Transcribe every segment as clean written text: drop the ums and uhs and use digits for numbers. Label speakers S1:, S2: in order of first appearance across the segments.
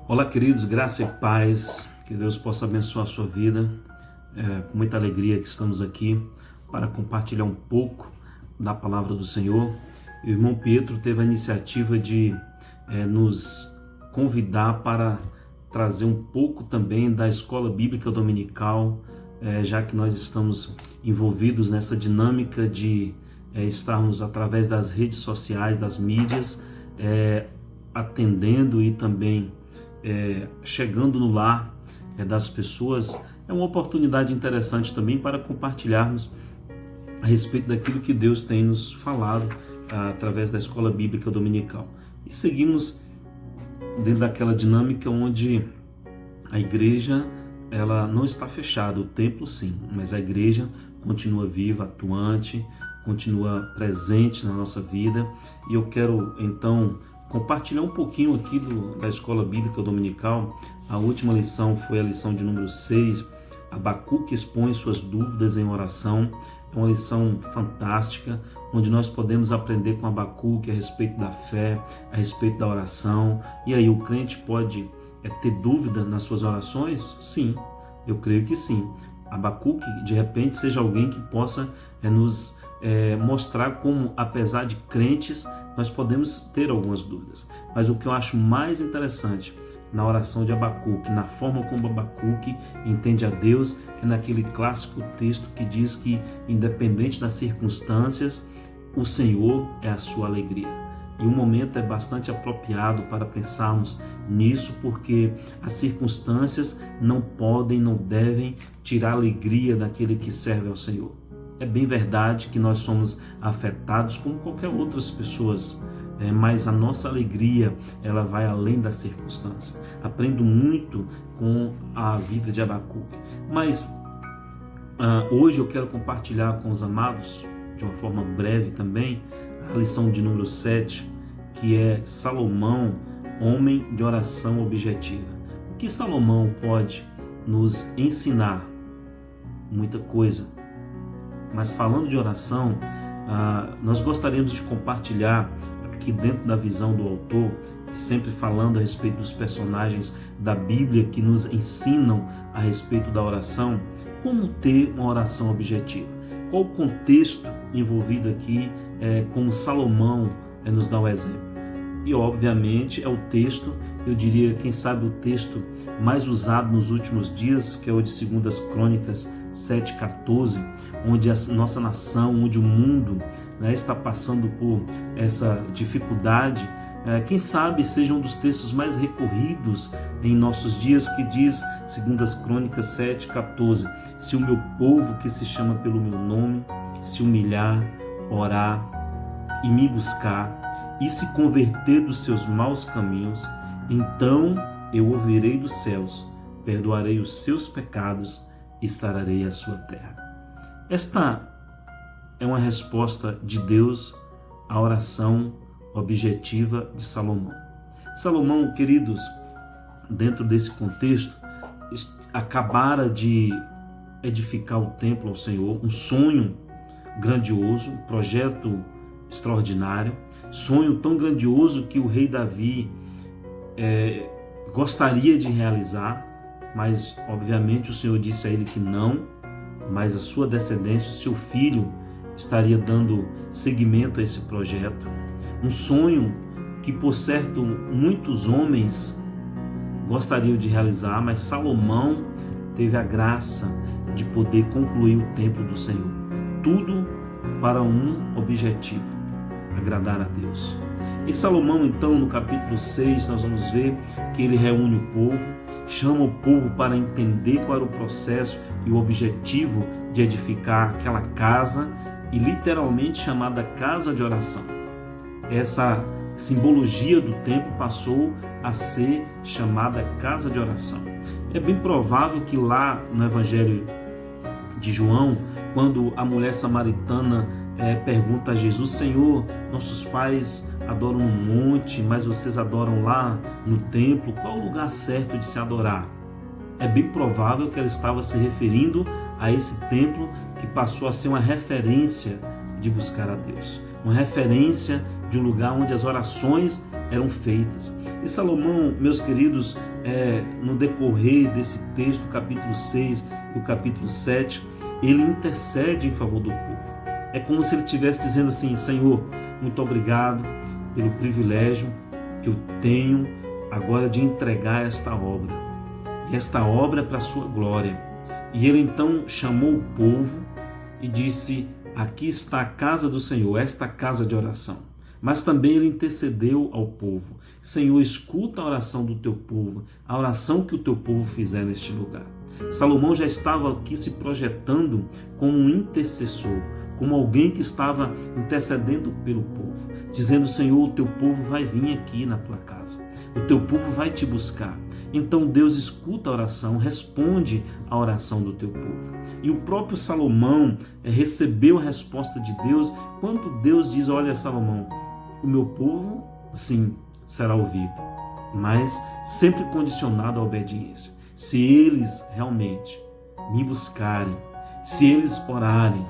S1: Olá, queridos, graça e paz, que Deus possa abençoar a sua vida. Com muita alegria que estamos aqui para compartilhar um pouco da palavra do Senhor. O irmão Pietro teve a iniciativa de nos convidar para trazer um pouco também da escola bíblica dominical, já que nós estamos envolvidos nessa dinâmica de estarmos através das redes sociais, das mídias, atendendo e também chegando no lar das pessoas. É uma oportunidade interessante também para compartilharmos a respeito daquilo que Deus tem nos falado através da escola bíblica dominical. E seguimos dentro daquela dinâmica onde a igreja ela não está fechada, o templo sim, mas a igreja continua viva, atuante, continua presente na nossa vida. E eu quero então compartilhar um pouquinho aqui da escola bíblica dominical. A última lição foi a lição de número 6, Abacuque expõe suas dúvidas em oração. É uma lição fantástica, onde nós podemos aprender com Abacuque a respeito da fé, a respeito da oração. E aí, o crente pode ter dúvida nas suas orações? Sim, eu creio que sim. Abacuque, de repente, seja alguém que possa nos mostrar como, apesar de crentes, nós podemos ter algumas dúvidas. Mas o que eu acho mais interessante na oração de Abacuque, na forma como Abacuque entende a Deus, é naquele clássico texto que diz que, independente das circunstâncias, o Senhor é a sua alegria. E o momento é bastante apropriado para pensarmos nisso, porque as circunstâncias não podem, não devem tirar a alegria daquele que serve ao Senhor. É bem verdade que nós somos afetados como qualquer outras pessoas, mas a nossa alegria ela vai além das circunstâncias. Aprendo muito com a vida de Abacuque, mas hoje eu quero compartilhar com os amados, de uma forma breve também, a lição de número 7, que é Salomão, homem de oração objetiva. O que Salomão pode nos ensinar? Muita coisa. Mas falando de oração, nós gostaríamos de compartilhar aqui dentro da visão do autor, sempre falando a respeito dos personagens da Bíblia que nos ensinam a respeito da oração, como ter uma oração objetiva. Qual o contexto envolvido aqui, como Salomão nos dá o exemplo? E obviamente é o texto, eu diria, quem sabe o texto mais usado nos últimos dias, que é o de 2 Crônicas 7,14, onde a nossa nação, onde o mundo está passando por essa dificuldade. Quem sabe seja um dos textos mais recorridos em nossos dias, que diz, 2 Crônicas 7,14, se o meu povo que se chama pelo meu nome se humilhar, orar e me buscar e se converter dos seus maus caminhos, então eu ouvirei dos céus, perdoarei os seus pecados e sararei a sua terra. Esta é uma resposta de Deus à oração objetiva de Salomão. Salomão, queridos, dentro desse contexto, acabara de edificar o templo ao Senhor, um sonho grandioso, um projeto extraordinário, sonho tão grandioso que o rei Davi gostaria de realizar, mas obviamente o Senhor disse a ele que não, mas a sua descendência, o seu filho, estaria dando seguimento a esse projeto. Um sonho que, por certo, muitos homens gostariam de realizar, mas Salomão teve a graça de poder concluir o templo do Senhor. Tudo para um objetivo: agradar a Deus. E Salomão, então, no capítulo 6, nós vamos ver que ele reúne o povo, chama o povo para entender qual era o processo e o objetivo de edificar aquela casa, e literalmente chamada casa de oração. Essa simbologia do templo passou a ser chamada casa de oração. É bem provável que lá no Evangelho de João, quando a mulher samaritana pergunta a Jesus: Senhor, nossos pais adoram no monte, mas vocês adoram lá no templo, qual o lugar certo de se adorar? É bem provável que ela estava se referindo a esse templo que passou a ser uma referência de buscar a Deus, uma referência de um lugar onde as orações eram feitas. E Salomão, meus queridos, no decorrer desse texto, capítulo 6 e o capítulo 7, ele intercede em favor do povo. É como se ele estivesse dizendo assim: Senhor, muito obrigado pelo privilégio que eu tenho agora de entregar esta obra. E esta obra é para a sua glória. E ele então chamou o povo e disse: aqui está a casa do Senhor, esta casa de oração. Mas também ele intercedeu ao povo: Senhor, escuta a oração do teu povo, a oração que o teu povo fizer neste lugar. Salomão já estava aqui se projetando como um intercessor, como alguém que estava intercedendo pelo povo, dizendo: Senhor, o teu povo vai vir aqui na tua casa, o teu povo vai te buscar. Então Deus escuta a oração, responde a oração do teu povo. E o próprio Salomão recebeu a resposta de Deus quando Deus diz: olha, Salomão, o meu povo sim será ouvido, mas sempre condicionado à obediência. Se eles realmente me buscarem, se eles orarem,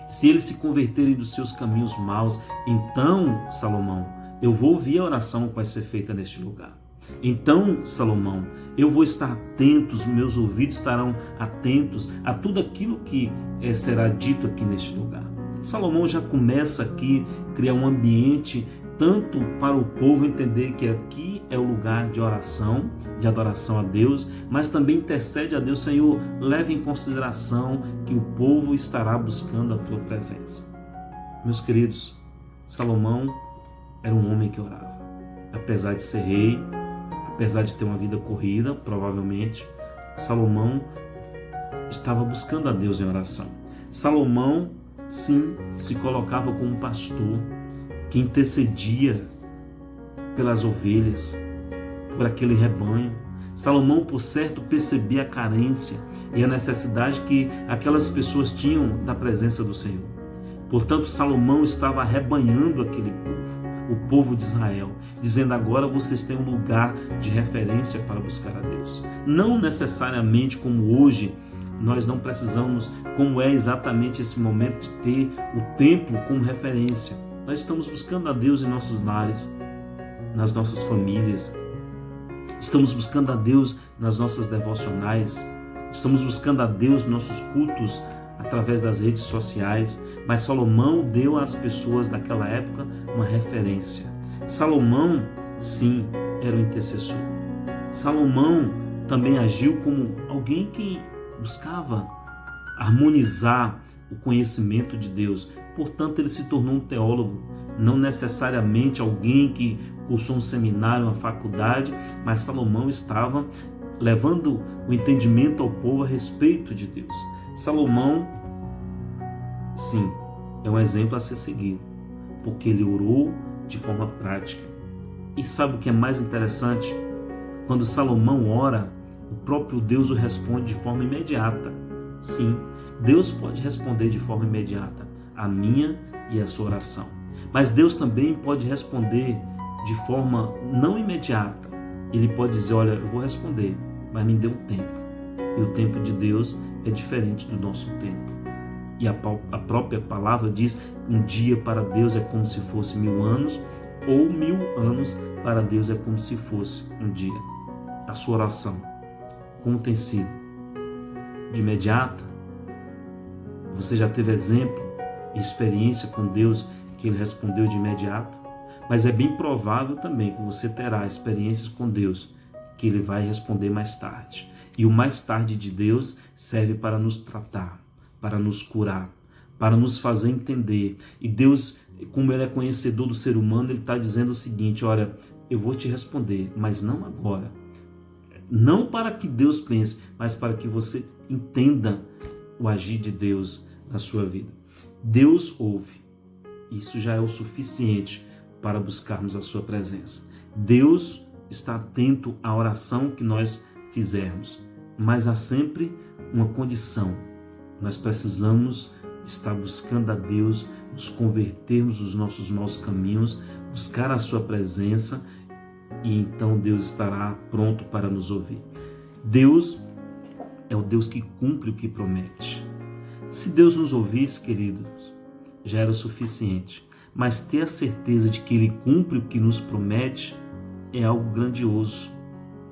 S1: se eles se converterem dos seus caminhos maus, então, Salomão, eu vou ouvir a oração que vai ser feita neste lugar. Então, Salomão, eu vou estar atento, os meus ouvidos estarão atentos a tudo aquilo que será dito aqui neste lugar. Salomão já começa aqui a criar um ambiente tanto para o povo entender que aqui é o lugar de oração, de adoração a Deus, mas também intercede a Deus: Senhor, leve em consideração que o povo estará buscando a tua presença. Meus queridos, Salomão era um homem que orava. Apesar de ser rei, apesar de ter uma vida corrida, provavelmente, Salomão estava buscando a Deus em oração. Salomão, sim, se colocava como um pastor que intercedia pelas ovelhas, por aquele rebanho. Salomão, por certo, percebia a carência e a necessidade que aquelas pessoas tinham da presença do Senhor. Portanto, Salomão estava arrebanhando aquele povo, o povo de Israel, dizendo: agora vocês têm um lugar de referência para buscar a Deus. Não necessariamente como hoje, nós não precisamos, como é exatamente esse momento, de ter o templo como referência. Nós estamos buscando a Deus em nossos lares, nas nossas famílias. Estamos buscando a Deus nas nossas devocionais. Estamos buscando a Deus nos nossos cultos através das redes sociais. Mas Salomão deu às pessoas daquela época uma referência. Salomão, sim, era o intercessor. Salomão também agiu como alguém que buscava harmonizar o conhecimento de Deus. Portanto, ele se tornou um teólogo, não necessariamente alguém que cursou um seminário, uma faculdade, mas Salomão estava levando o entendimento ao povo a respeito de Deus. Salomão, sim, é um exemplo a ser seguido, porque ele orou de forma prática. E sabe o que é mais interessante? Quando Salomão ora, o próprio Deus o responde de forma imediata. Sim, Deus pode responder de forma imediata a minha e a sua oração. Mas Deus também pode responder de forma não imediata. Ele pode dizer: olha, eu vou responder, mas me dê um tempo. E o tempo de Deus é diferente do nosso tempo. E a própria palavra diz: um dia para Deus é como se fosse 1000 anos, ou 1000 anos para Deus é como se fosse um dia. A sua oração, como tem sido? De imediata? Você já teve exemplo e experiência com Deus que Ele respondeu de imediato? Mas é bem provável também que você terá experiências com Deus que Ele vai responder mais tarde. E o mais tarde de Deus serve para nos tratar, para nos curar, para nos fazer entender. E Deus, como Ele é conhecedor do ser humano, Ele está dizendo o seguinte: olha, eu vou te responder, mas não agora. Não para que Deus pense, mas para que você entenda o agir de Deus na sua vida. Deus ouve. Isso já é o suficiente para buscarmos a sua presença. Deus está atento à oração que nós fizermos, mas há sempre uma condição. Nós precisamos estar buscando a Deus, nos convertermos dos nossos maus caminhos, buscar a sua presença, e então Deus estará pronto para nos ouvir. Deus é o Deus que cumpre o que promete. Se Deus nos ouvisse, queridos, já era o suficiente. mas ter a certeza de que Ele cumpre o que nos promete é algo grandioso,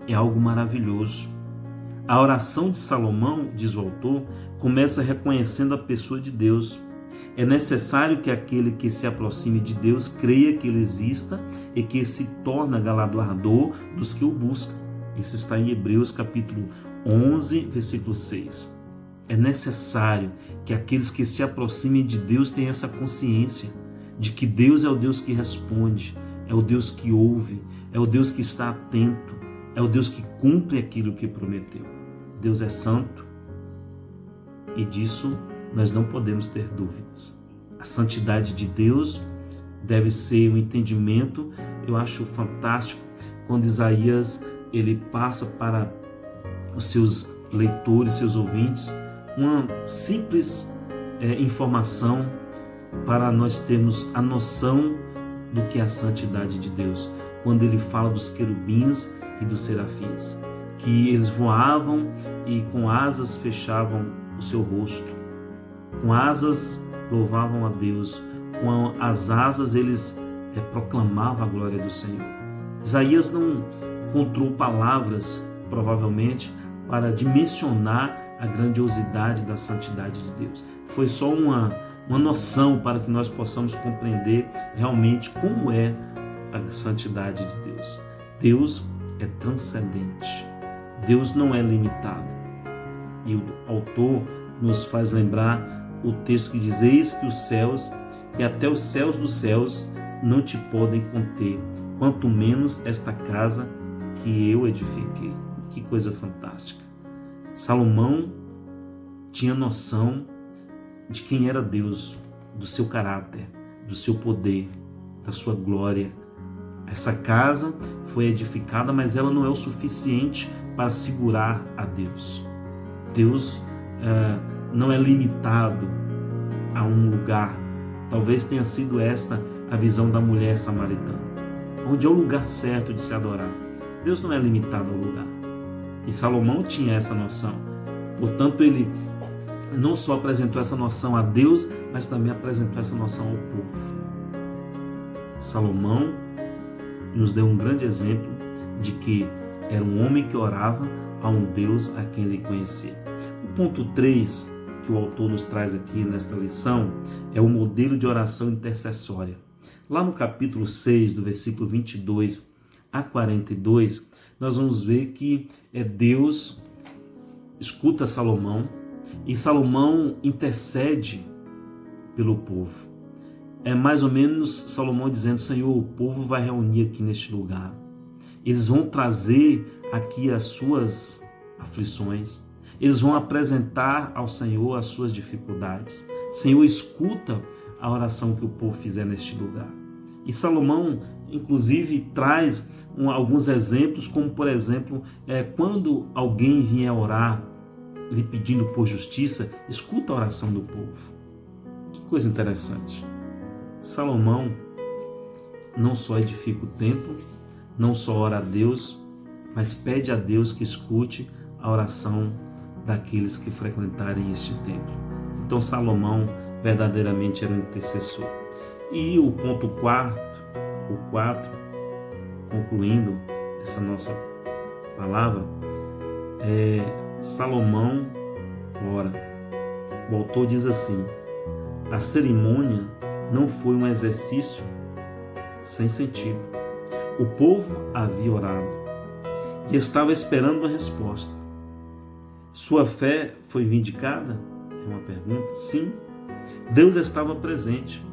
S1: é algo maravilhoso. A oração de Salomão, diz o autor, começa reconhecendo a pessoa de Deus. É necessário que aquele que se aproxime de Deus creia que Ele exista e que se torna galardoador dos que o buscam. Isso está em Hebreus capítulo 11, versículo 6. É necessário que aqueles que se aproximem de Deus tenham essa consciência de que Deus é o Deus que responde, é o Deus que ouve, é o Deus que está atento, é o Deus que cumpre aquilo que prometeu. Deus é santo e disso nós não podemos ter dúvidas. A santidade de Deus deve ser um entendimento. Eu acho fantástico quando Isaías ele passa para os seus leitores, seus ouvintes, uma simples informação para nós termos a noção do que é a santidade de Deus. Quando ele fala dos querubins e dos serafins, que eles voavam e com asas fechavam o seu rosto, com asas louvavam a Deus, com as asas eles proclamavam a glória do Senhor. Isaías não encontrou palavras, provavelmente, para dimensionar a grandiosidade da santidade de Deus. Foi só uma noção para que nós possamos compreender realmente como é a santidade de Deus. Deus é transcendente. Deus não é limitado. E o autor nos faz lembrar o texto que diz: eis que os céus e até os céus dos céus não te podem conter, quanto menos esta casa que eu edifiquei. Que coisa fantástica. Salomão tinha noção de quem era Deus, do seu caráter, do seu poder, da sua glória. Essa casa foi edificada, mas ela não é o suficiente para segurar a Deus. Deus não é limitado a um lugar. Talvez tenha sido esta a visão da mulher samaritana, onde é o lugar certo de se adorar. Deus não é limitado ao lugar. E Salomão tinha essa noção. Portanto, ele não só apresentou essa noção a Deus, mas também apresentou essa noção ao povo. Salomão nos deu um grande exemplo de que era um homem que orava a um Deus a quem ele conhecia. O ponto 3 que o autor nos traz aqui nesta lição é o modelo de oração intercessória. Lá no capítulo 6, do versículo 22 a 42, nós vamos ver que Deus escuta Salomão e Salomão intercede pelo povo. É mais ou menos Salomão dizendo: Senhor, o povo vai reunir aqui neste lugar. Eles vão trazer aqui as suas aflições. Eles vão apresentar ao Senhor as suas dificuldades. Senhor, escuta a oração que o povo fizer neste lugar. E Salomão, inclusive, traz alguns exemplos, como por exemplo, quando alguém vier orar lhe pedindo por justiça, escuta a oração do povo. Que coisa interessante. Salomão não só edifica o templo, não só ora a Deus, mas pede a Deus que escute a oração daqueles que frequentarem este templo. Então Salomão verdadeiramente era um intercessor. E o ponto 4, concluindo essa nossa palavra, Salomão ora. O autor diz assim: a cerimônia não foi um exercício sem sentido. O povo havia orado e estava esperando uma resposta. Sua fé foi vindicada? É uma pergunta. Sim, Deus estava presente.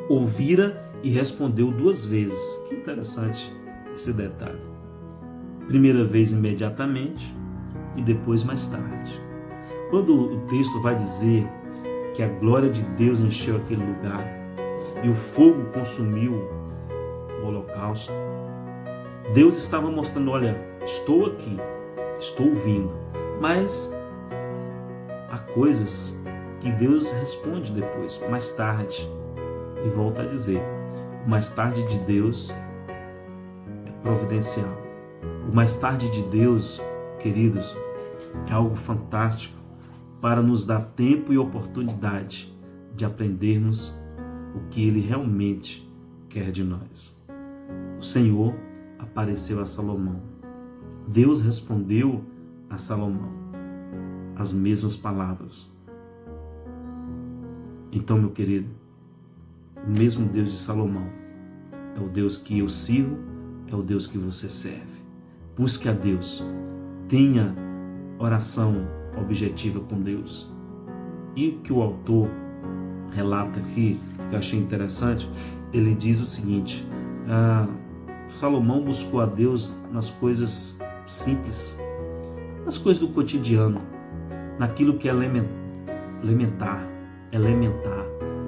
S1: Ouvira e respondeu 2 vezes. Que interessante esse detalhe. Primeira vez imediatamente e depois mais tarde. Quando o texto vai dizer que a glória de Deus encheu aquele lugar e o fogo consumiu o holocausto, Deus estava mostrando: olha, estou aqui, estou ouvindo. Mas há coisas que Deus responde depois, mais tarde. E volta a dizer, o mais tarde de Deus é providencial. O mais tarde de Deus, queridos, é algo fantástico para nos dar tempo e oportunidade de aprendermos o que Ele realmente quer de nós. O Senhor apareceu a Salomão. Deus respondeu a Salomão as mesmas palavras. Então, meu querido, o mesmo Deus de Salomão é o Deus que eu sirvo, é o Deus que você serve. Busque a Deus, tenha oração objetiva com Deus. E o que o autor relata aqui, que eu achei interessante, ele diz o seguinte: Salomão buscou a Deus nas coisas simples, nas coisas do cotidiano, naquilo que é elementar,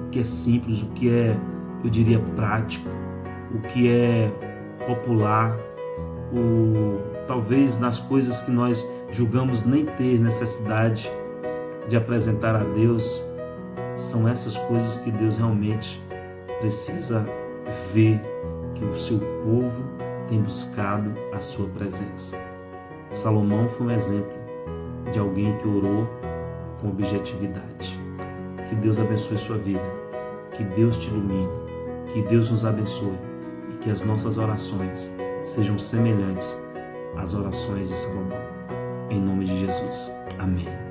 S1: o que é simples, o que é, eu diria, prático, o que é popular, talvez nas coisas que nós julgamos nem ter necessidade de apresentar a Deus. São essas coisas que Deus realmente precisa ver que o seu povo tem buscado a sua presença. Salomão foi um exemplo de alguém que orou com objetividade. Que Deus abençoe sua vida, que Deus te ilumine, que Deus nos abençoe e que as nossas orações sejam semelhantes às orações de Salomão. Em nome de Jesus. Amém.